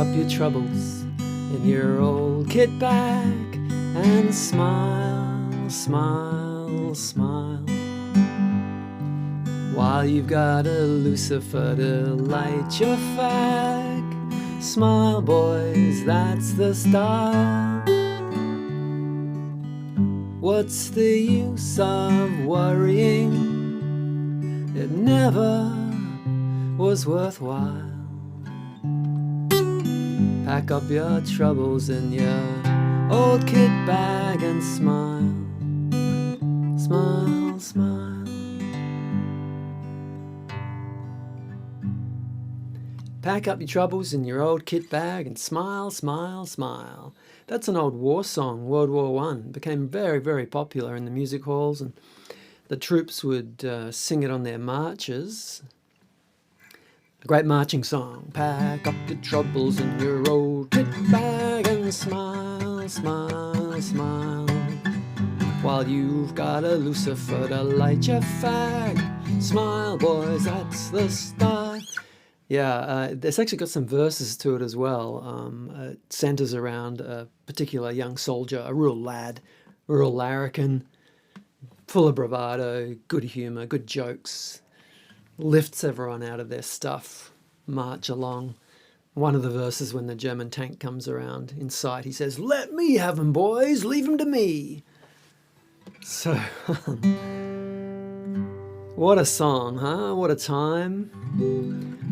up your troubles in your old kit bag and smile, smile, smile. While you've got a lucifer to light your fag, smile, boys, that's the style. What's the use of worrying? It never was worthwhile. Pack up your troubles in your old kit bag and smile, smile, smile. Pack up your troubles in your old kit bag and smile, smile, smile. That's an old war song, World War I. It became very, very popular in the music halls, and the troops would sing it on their marches. A great marching song. Pack up your troubles in your old kit bag and smile, smile, smile. While you've got a lucifer to light your fag, smile, boys, that's the style. Yeah, it's actually got some verses to it as well. It centres around a particular young soldier, a real lad, a real larrikin, full of bravado, good humour, good jokes, lifts everyone out of their stuff, march along. One of the verses, when the German tank comes around in sight, he says, "Let me have 'em, boys, leave 'em to me." So, what a song, huh? What a time.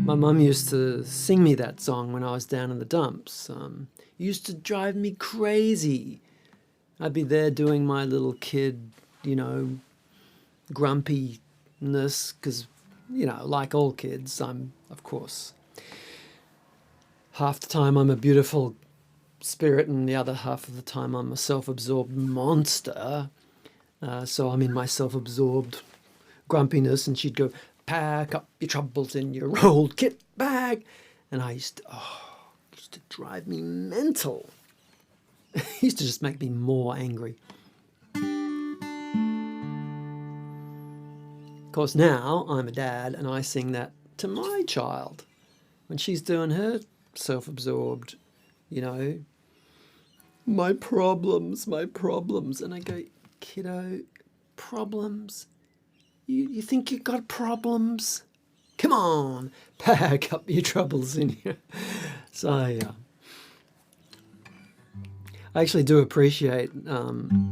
My mum used to sing me that song when I was down in the dumps. It used to drive me crazy. I'd be there doing my little kid, grumpiness, because, like all kids, I'm, of course, half the time I'm a beautiful spirit and the other half of the time I'm a self-absorbed monster. So I'm in my self-absorbed grumpiness, and she'd go, "Pack up your troubles in your old kit bag." And it used to drive me mental. It used to just make me more angry. Of course, now I'm a dad and I sing that to my child when she's doing her self-absorbed, my problems. And I go, "Kiddo, problems? You think you've got problems? Come on, pack up your troubles in here." So, yeah. I actually do appreciate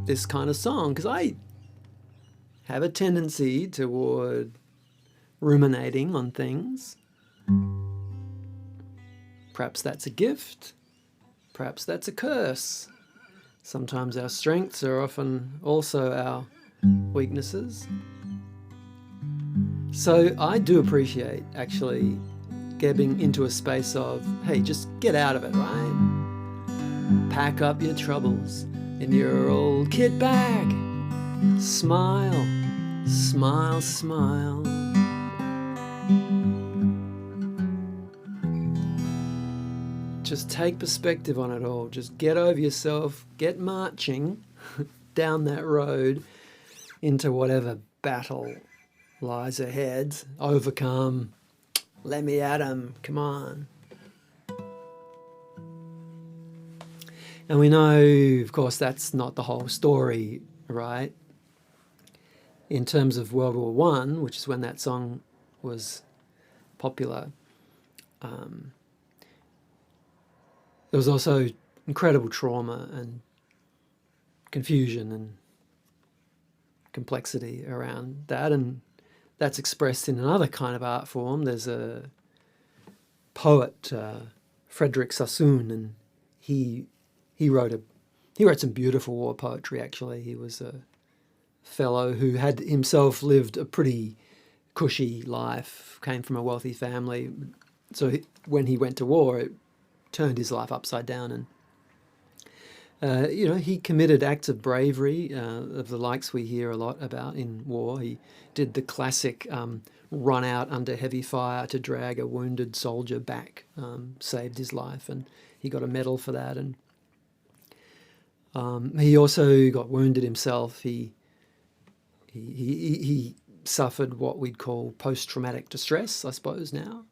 this kind of song, because I have a tendency toward ruminating on things. Perhaps that's a gift. Perhaps that's a curse. Sometimes our strengths are often also our weaknesses. So I do appreciate actually getting into a space of, hey, just get out of it, right? Pack up your troubles in your old kit bag. Smile, smile, smile. Just take perspective on it all. Just get over yourself, get marching down that road into whatever battle lies ahead. Overcome. Let me at 'em. Come on. And we know, of course, that's not the whole story, right? In terms of World War One, which is when that song was popular, there was also incredible trauma and confusion and complexity around that, and that's expressed in another kind of art form. There's a poet, Frederick Sassoon, and he wrote some beautiful war poetry. Actually, he was a fellow who had himself lived a pretty cushy life, came from a wealthy family. So when he went to war, it turned his life upside down, and he committed acts of bravery of the likes we hear a lot about in war. He did the classic run out under heavy fire to drag a wounded soldier back, saved his life, and he got a medal for that. And he also got wounded himself. He suffered what we'd call post-traumatic distress, I suppose now.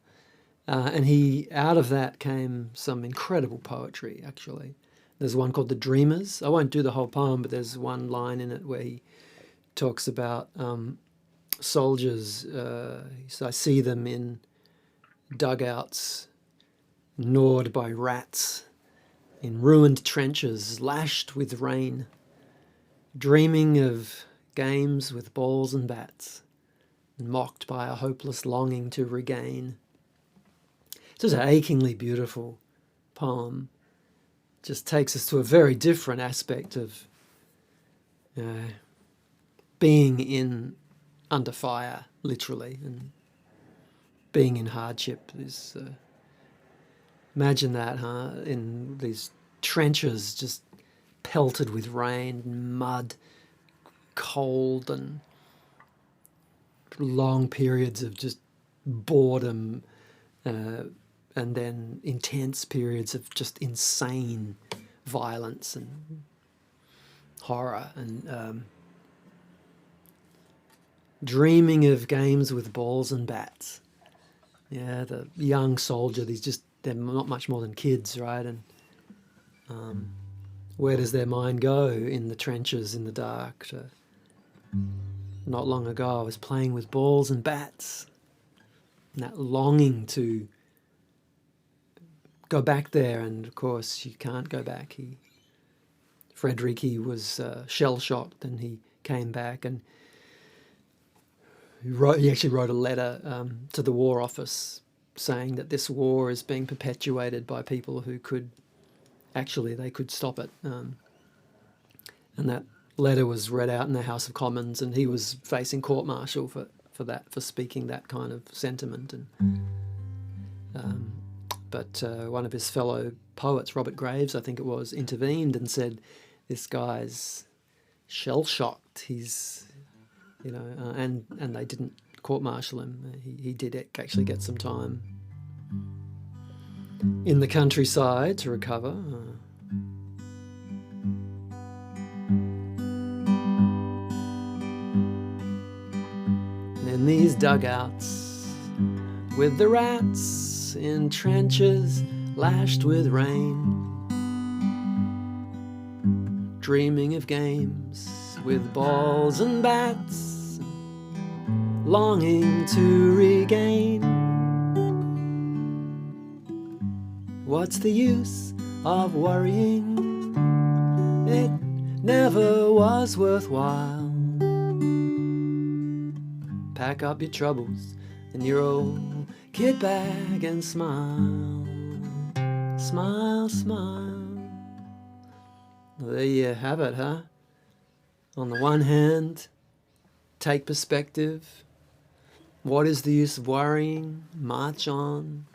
And out of that came some incredible poetry, actually. There's one called The Dreamers. I won't do the whole poem, but there's one line in it where he talks about soldiers. So I see them in dugouts, gnawed by rats, in ruined trenches, lashed with rain, dreaming of games with balls and bats, mocked by a hopeless longing to regain. It's just an achingly beautiful poem. Just takes us to a very different aspect of being under fire, literally, and being in hardship. Imagine that, huh? In these trenches, just pelted with rain, mud, cold, and long periods of just boredom, and then intense periods of just insane violence and horror, and dreaming of games with balls and bats. Yeah, the young soldier, they're not much more than kids, right? And where does their mind go? In the trenches, in the dark. Not long ago I was playing with balls and bats, and that longing to go back there, and of course you can't go back. Frederick, he was shell-shocked, and he came back, and he actually wrote a letter to the War Office saying that this war is being perpetuated by people who could stop it. And that letter was read out in the House of Commons, and he was facing court-martial for speaking that kind of sentiment. And but one of his fellow poets, Robert Graves, I think it was, intervened and said, "This guy's shell-shocked. He's, and they didn't court-martial him. He did actually get some time in the countryside to recover." And in these dugouts with the rats, in trenches lashed with rain, dreaming of games with balls and bats, longing to regain. What's the use of worrying? It never was worthwhile. Pack up your troubles in your old kit bag and smile. Smile, smile. Well, there you have it, huh? On the one hand, take perspective. What is the use of worrying? March on.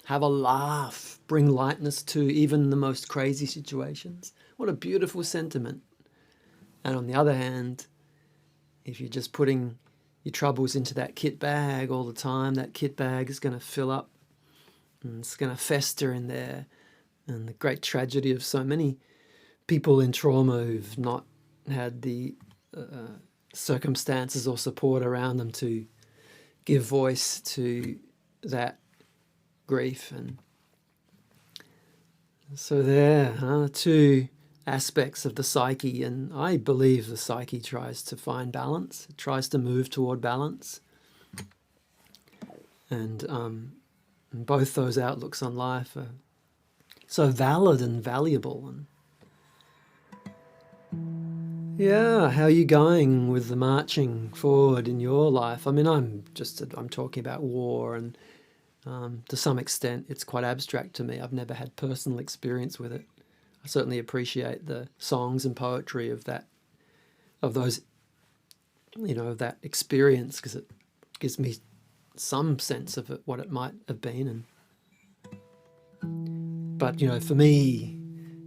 Have a laugh. Bring lightness to even the most crazy situations. What a beautiful sentiment. And on the other hand, if you're just putting your troubles into that kit bag all the time, that kit bag is going to fill up and it's going to fester in there. And the great tragedy of so many people in trauma who've not had the circumstances or support around them to give voice to that grief. And so there, two aspects of the psyche, and I believe the psyche tries to find balance. It tries to move toward balance, and both those outlooks on life are so valid and valuable. And yeah, how are you going with the marching forward in your life? I mean, I'm talking about war, and to some extent it's quite abstract to me. I've never had personal experience with it. I certainly appreciate the songs and poetry of that experience, because it gives me some sense of what it might have been. But for me,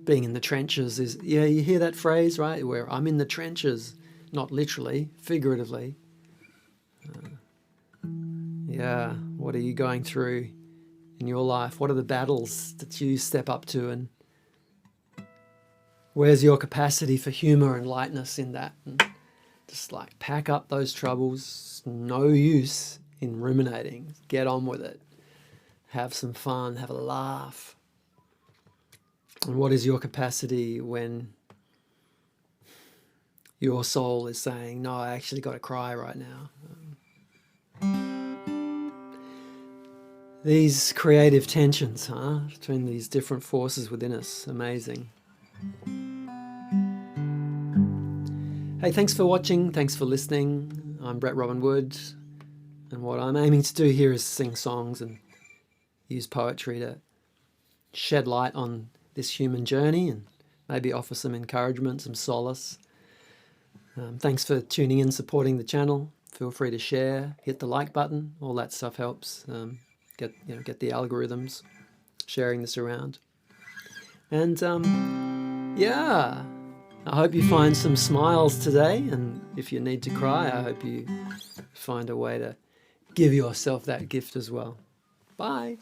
being in the trenches is, you hear that phrase, right? Where I'm in the trenches, not literally, figuratively. What are you going through in your life? What are the battles that you step up to, and where's your capacity for humour and lightness in that? And just pack up those troubles. No use in ruminating. Get on with it. have some fun, have a laugh. And what is your capacity when your soul is saying, no, I actually got to cry right now? These creative tensions, between these different forces within us, amazing. Hey, thanks for watching, thanks for listening. I'm Brett Robin Wood, and what I'm aiming to do here is sing songs and use poetry to shed light on this human journey and maybe offer some encouragement, some solace. Thanks for tuning in, supporting the channel. Feel free to share, hit the like button. All that stuff helps. Get the algorithms sharing this around. And yeah, I hope you find some smiles today. And if you need to cry, I hope you find a way to give yourself that gift as well. Bye.